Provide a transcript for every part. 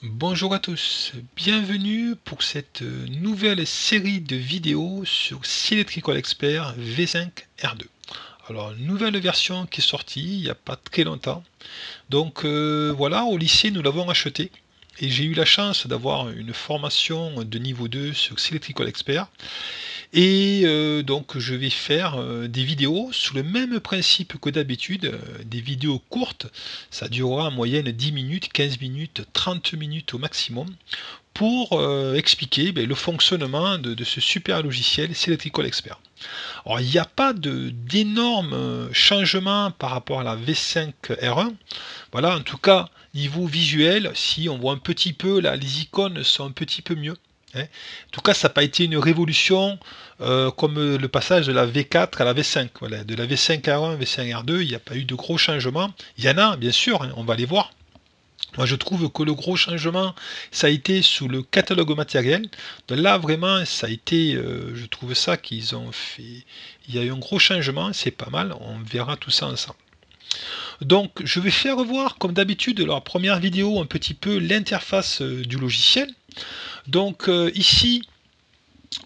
Bonjour à tous, bienvenue pour cette nouvelle série de vidéos sur Electrical Expert V5R2. Alors, une nouvelle version qui est sortie il n'y a pas très longtemps. Donc voilà, au lycée nous l'avons acheté et j'ai eu la chance d'avoir une formation de niveau 2 sur Electrical Expert. Et donc je vais faire des vidéos sous le même principe que d'habitude, des vidéos courtes, ça durera en moyenne 10 minutes, 15 minutes, 30 minutes au maximum, pour expliquer le fonctionnement de ce super logiciel Electrical Expert. Alors il n'y a pas d'énormes changements par rapport à la V5R1, voilà, en tout cas niveau visuel, si on voit un petit peu là, les icônes sont un petit peu mieux. En tout cas, ça n'a pas été une révolution comme le passage de la V4 à la V5. Voilà. De la V5R1 à V5R2, il n'y a pas eu de gros changements. Il y en a, bien sûr, on va les voir. Moi, je trouve que le gros changement, ça a été sous le catalogue matériel. Donc là, vraiment, ça a été, je trouve ça qu'ils ont fait. Il y a eu un gros changement, c'est pas mal. On verra tout ça ensemble. Donc, je vais faire voir, comme d'habitude, dans la première vidéo, un petit peu l'interface du logiciel. Donc ici,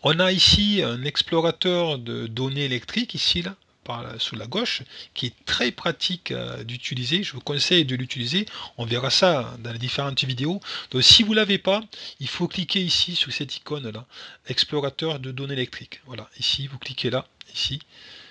on a ici un explorateur de données électriques, ici, là, sous la gauche, qui est très pratique d'utiliser. Je vous conseille de l'utiliser. On verra ça dans les différentes vidéos. Donc si vous ne l'avez pas, il faut cliquer ici, sur cette icône-là, explorateur de données électriques. Voilà, ici, vous cliquez là, ici.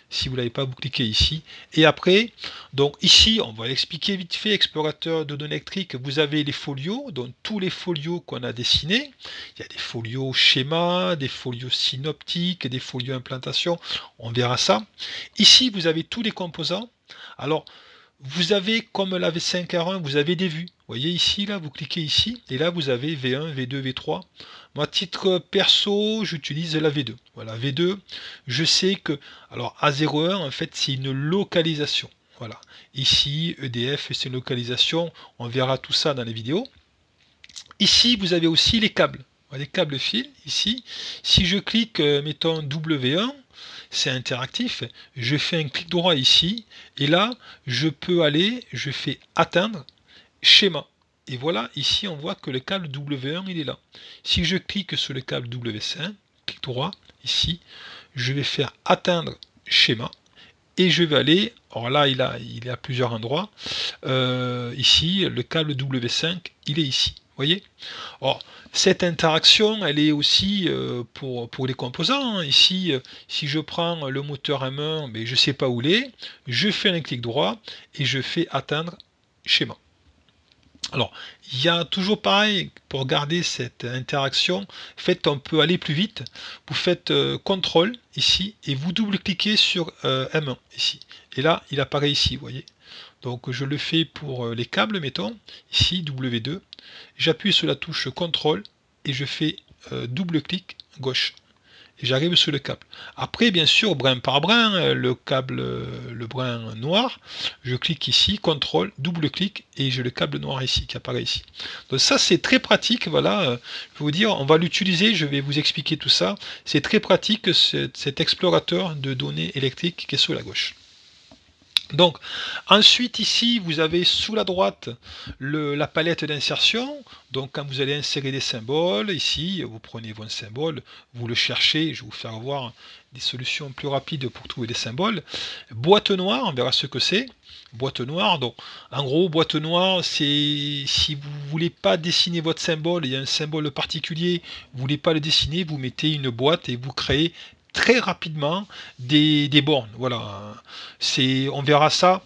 Si vous ne l'avez pas, vous cliquez ici. Et après, donc ici, on va l'expliquer vite fait, explorateur de données électriques, vous avez les folios, donc tous les folios qu'on a dessinés. Il y a des folios schéma, des folios synoptiques, des folios implantation, on verra ça. Ici, vous avez tous les composants. Alors, vous avez, comme la V5R1, vous avez des vues. Vous voyez ici, là, vous cliquez ici, et là, vous avez V1, V2, V3. Moi, à titre perso, j'utilise la V2. Voilà, V2, je sais que, alors, A01, en fait, c'est une localisation. Voilà. Ici, EDF, c'est une localisation. On verra tout ça dans les vidéos. Ici, vous avez aussi les câbles. Les câbles fils, ici. Si je clique, mettons W1, c'est interactif, je fais un clic droit ici, et là, je peux aller, je fais atteindre, schéma. Et voilà, ici, on voit que le câble W1, il est là. Si je clique sur le câble W5, clic droit, ici, je vais faire atteindre, schéma, et je vais aller, alors là, il est à plusieurs endroits, ici, le câble W5, il est ici. Voyez. Or, cette interaction, elle est aussi pour les composants. Ici, si je prends le moteur M1, mais je ne sais pas où il est, je fais un clic droit et je fais atteindre schéma. Alors, il y a toujours pareil, pour garder cette interaction, faites, on peut aller plus vite. Vous faites CTRL ici et vous double-cliquez sur M1 ici. Et là, il apparaît ici, vous voyez. Donc je le fais pour les câbles, mettons, ici W2. J'appuie sur la touche CTRL et je fais double-clic gauche. Et j'arrive sur le câble. Après, bien sûr, brin par brin, le câble, le brin noir, je clique ici, CTRL, double-clic, et j'ai le câble noir ici, qui apparaît ici. Donc ça, c'est très pratique, voilà, je vais vous dire, on va l'utiliser, je vais vous expliquer tout ça. C'est très pratique, cet explorateur de données électriques qui est sur la gauche. Donc, ensuite ici, vous avez sous la droite la palette d'insertion. Donc, quand vous allez insérer des symboles, ici, vous prenez votre symbole, vous le cherchez. Je vais vous faire voir des solutions plus rapides pour trouver des symboles. Boîte noire, on verra ce que c'est. Boîte noire, donc en gros, boîte noire, c'est si vous ne voulez pas dessiner votre symbole, il y a un symbole particulier, vous ne voulez pas le dessiner, vous mettez une boîte et vous créez très rapidement des bornes. Voilà, on verra ça,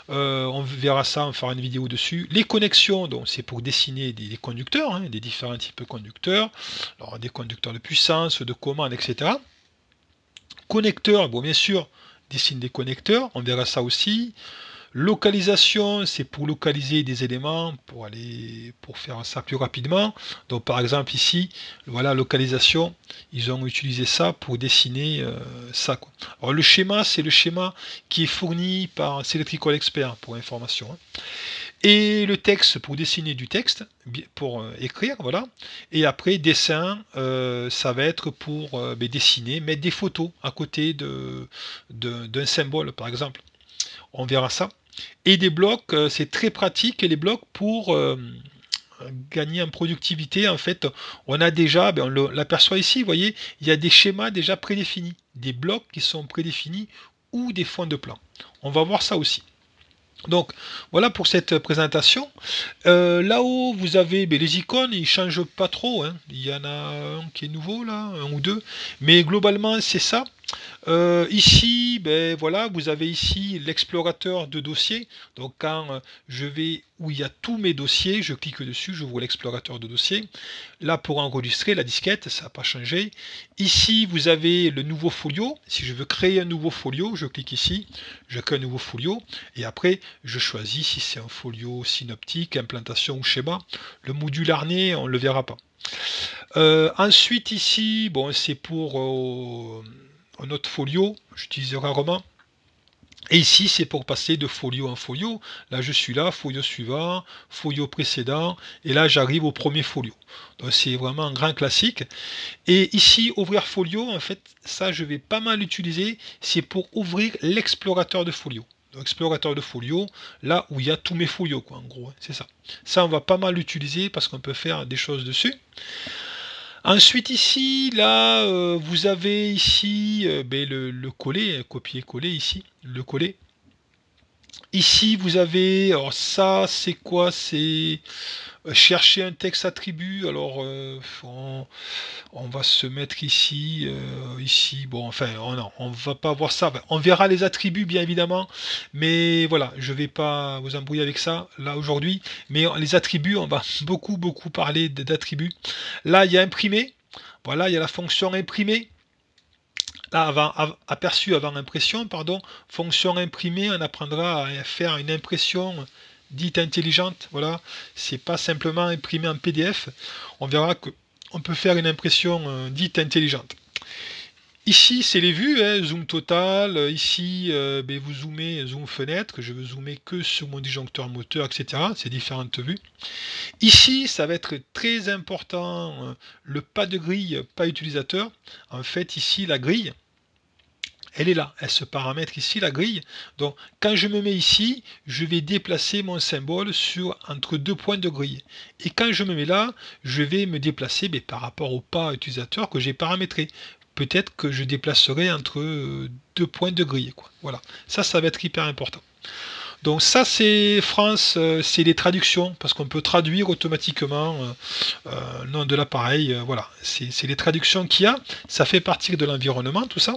on fera une vidéo dessus. Les connexions, donc c'est pour dessiner des conducteurs, hein, des différents types de conducteurs, alors des conducteurs de puissance, de commande, etc. Connecteurs, bon bien sûr, dessine des connecteurs, on verra ça aussi. Localisation, c'est pour localiser des éléments, pour faire ça plus rapidement. Donc par exemple ici, voilà, localisation, ils ont utilisé ça pour dessiner ça, quoi. Alors le schéma, c'est le schéma qui est fourni par Electrical Expert pour information, hein. Et le texte pour dessiner du texte, pour écrire, voilà. Et après, dessin, ça va être pour dessiner, mettre des photos à côté d'un symbole, par exemple. On verra ça. Et des blocs, c'est très pratique, les blocs gagner en productivité, en fait, on a déjà, on l'aperçoit ici, vous voyez, il y a des schémas déjà prédéfinis, des blocs qui sont prédéfinis ou des fonds de plan. On va voir ça aussi. Donc voilà pour cette présentation. Là-haut vous avez les icônes, ils ne changent pas trop, hein. Il y en a un qui est nouveau là, un ou deux, mais globalement c'est ça. Ici, voilà, vous avez ici l'explorateur de dossiers. Donc quand je vais où il y a tous mes dossiers, je clique dessus, je vois l'explorateur de dossiers. Là pour enregistrer la disquette, ça n'a pas changé. Ici vous avez le nouveau folio. Si je veux créer un nouveau folio, je clique ici, je crée un nouveau folio et après je choisis si c'est un folio synoptique, implantation ou schéma. Le module harnais, on ne le verra pas. Ensuite ici, bon c'est pour un autre folio, j'utilise rarement. Et ici, c'est pour passer de folio en folio. Là, je suis là, folio suivant, folio précédent, et là, j'arrive au premier folio. Donc, c'est vraiment un grand classique. Et ici, ouvrir folio, en fait, ça, je vais pas mal l'utiliser. C'est pour ouvrir l'explorateur de folio. Donc, explorateur de folio, là où il y a tous mes folios, quoi, en gros, hein, c'est ça. Ça, on va pas mal l'utiliser parce qu'on peut faire des choses dessus. Ensuite ici, là, vous avez ici le coller, copier-coller ici, le coller. Ici, vous avez, alors ça, c'est quoi? C'est chercher un texte attribut. Alors, on va se mettre ici, ici. Bon, enfin, on va pas voir ça. Enfin, on verra les attributs, bien évidemment. Mais voilà, je vais pas vous embrouiller avec ça, là, aujourd'hui. Mais les attributs, on va beaucoup parler d'attributs. Là, il y a imprimer. Voilà, il y a la fonction imprimer. Là, aperçu avant impression, pardon, fonction imprimée, on apprendra à faire une impression dite intelligente. Voilà, c'est pas simplement imprimer en PDF. On verra que on peut faire une impression dite intelligente. Ici, c'est les vues, hein, zoom total. Ici, vous zoomez, zoom fenêtre. Je veux zoomer que sur mon disjoncteur moteur, etc. C'est différentes vues. Ici, ça va être très important, le pas de grille, pas utilisateur. En fait, ici, la grille, elle est là. Elle se paramètre ici, la grille. Donc, quand je me mets ici, je vais déplacer mon symbole entre deux points de grille. Et quand je me mets là, je vais me déplacer par rapport au pas utilisateur que j'ai paramétré. Peut-être que je déplacerai entre deux points de grille, quoi. Voilà. Ça va être hyper important. Donc ça c'est France, c'est les traductions, parce qu'on peut traduire automatiquement le nom de l'appareil, voilà, c'est les traductions qu'il y a, ça fait partie de l'environnement, tout ça.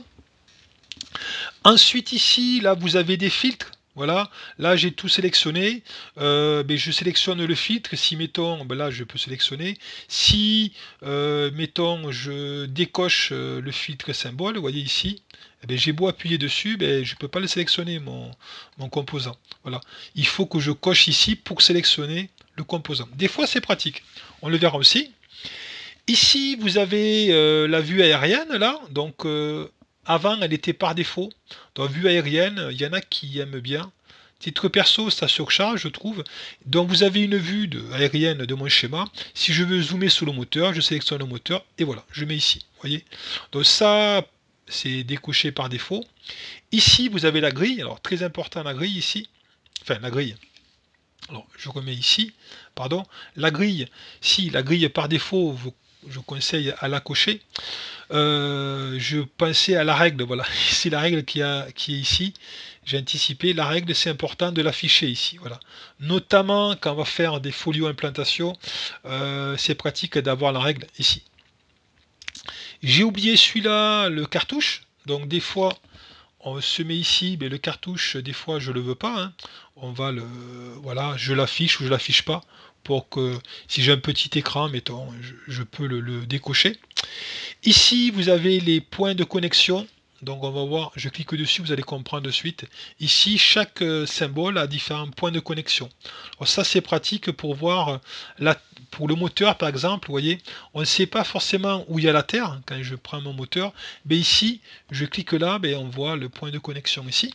Ensuite ici, là vous avez des filtres, voilà, là j'ai tout sélectionné, je sélectionne le filtre, si mettons, là je peux sélectionner, si mettons je décoche le filtre symbole, vous voyez ici, j'ai beau appuyer dessus, je ne peux pas le sélectionner mon composant. Voilà. Il faut que je coche ici pour sélectionner le composant. Des fois c'est pratique, on le verra aussi. Ici vous avez la vue aérienne là, donc avant elle était par défaut. Dans vue aérienne, il y en a qui aiment bien. Titre perso, ça surcharge, je trouve. Donc vous avez une vue aérienne de mon schéma. Si je veux zoomer sur le moteur, je sélectionne le moteur et voilà, je mets ici. Voyez. Donc ça, c'est décoché par défaut. Ici, vous avez la grille. Alors très important la grille ici. Enfin la grille. Alors je remets ici. Pardon. La grille. Si la grille par défaut, je conseille à la cocher. Je pensais à la règle, voilà, c'est la règle qui est ici, j'ai anticipé, la règle c'est important de l'afficher ici, voilà, notamment quand on va faire des folios implantation, c'est pratique d'avoir la règle ici. J'ai oublié celui-là, le cartouche, donc des fois on se met ici, mais le cartouche, des fois je le veux pas, hein. On va voilà, je l'affiche ou je l'affiche pas, pour que si j'ai un petit écran, mettons, je peux le décocher. Ici, vous avez les points de connexion. Donc on va voir, je clique dessus, vous allez comprendre de suite. Ici, chaque symbole a différents points de connexion. Alors ça, c'est pratique pour voir, pour le moteur par exemple, vous voyez, on ne sait pas forcément où il y a la Terre, quand je prends mon moteur. Mais ici, je clique là, on voit le point de connexion ici.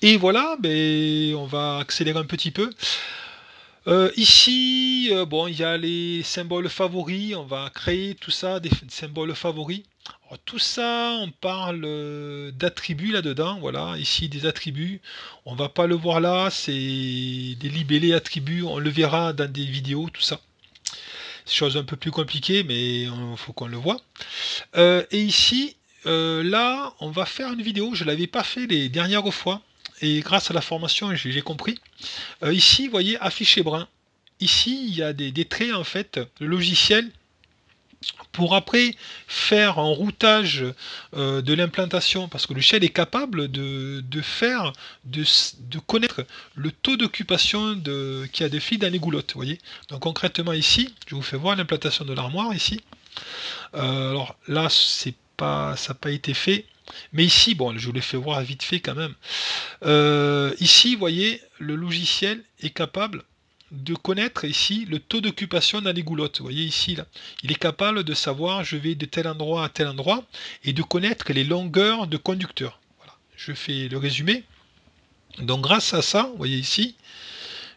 Et voilà, on va accélérer un petit peu. Ici, bon, il y a les symboles favoris. On va créer tout ça, des symboles favoris. Alors, tout ça, on parle d'attributs là-dedans. Voilà, ici des attributs. On va pas le voir là. C'est des libellés attributs. On le verra dans des vidéos, tout ça. Chose un peu plus compliquée, mais il faut qu'on le voit. Et ici, là, on va faire une vidéo. Je l'avais pas fait les dernières fois. Et grâce à la formation, j'ai compris. Ici, vous voyez, affiché brun. Ici, il y a des traits, en fait. Le logiciel, pour après faire un routage de l'implantation, parce que le shell est capable de connaître le taux d'occupation qu'il y a de fils dans les goulottes. Vous voyez. Donc concrètement ici, je vous fais voir l'implantation de l'armoire ici. Alors là, ça n'a pas été fait. Mais ici, bon, je vous l'ai fait voir vite fait quand même. Ici, vous voyez, le logiciel est capable de connaître ici le taux d'occupation dans les goulottes. Vous voyez ici, là, il est capable de savoir je vais de tel endroit à tel endroit et de connaître les longueurs de conducteurs. Voilà. Je fais le résumé. Donc grâce à ça, vous voyez ici,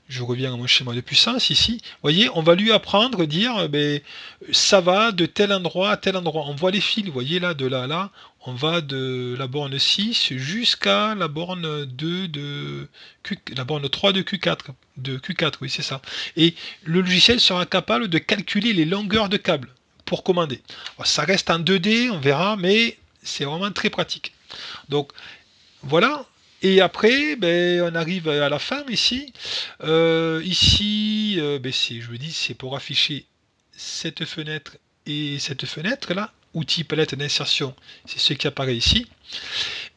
je reviens à mon schéma de puissance ici. Vous voyez, on va lui apprendre, dire, ben, ça va de tel endroit à tel endroit. On voit les fils, vous voyez là, de là à là. On va de la borne 6 jusqu'à la borne 2 de la borne 3 de Q4. De Q4, oui, c'est ça. Et le logiciel sera capable de calculer les longueurs de câbles pour commander. Alors, ça reste en 2D, on verra, mais c'est vraiment très pratique. Donc, voilà. Et après, ben, on arrive à la fin ici. Ici, ben, je vous dis, c'est pour afficher cette fenêtre et cette fenêtre là. Outil palette d'insertion, c'est ce qui apparaît ici.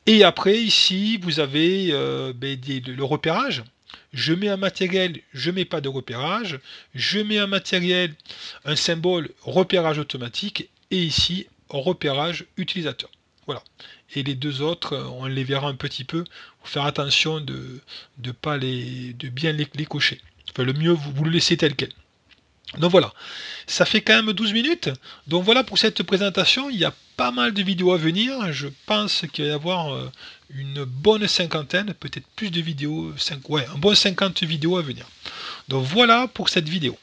Et après, ici, vous avez ben, le repérage. Je mets un matériel, je mets pas de repérage. Je mets un matériel, un symbole repérage automatique. Et ici, repérage utilisateur. Voilà. Et les deux autres, on les verra un petit peu. Faut faire attention de bien les cocher. Enfin, le mieux, vous le laissez tel quel. Donc voilà, ça fait quand même 12 minutes. Donc voilà pour cette présentation. Il y a pas mal de vidéos à venir. Je pense qu'il va y avoir une bonne cinquantaine, peut-être plus de vidéos, ouais, un bon 50 vidéos à venir. Donc voilà pour cette vidéo.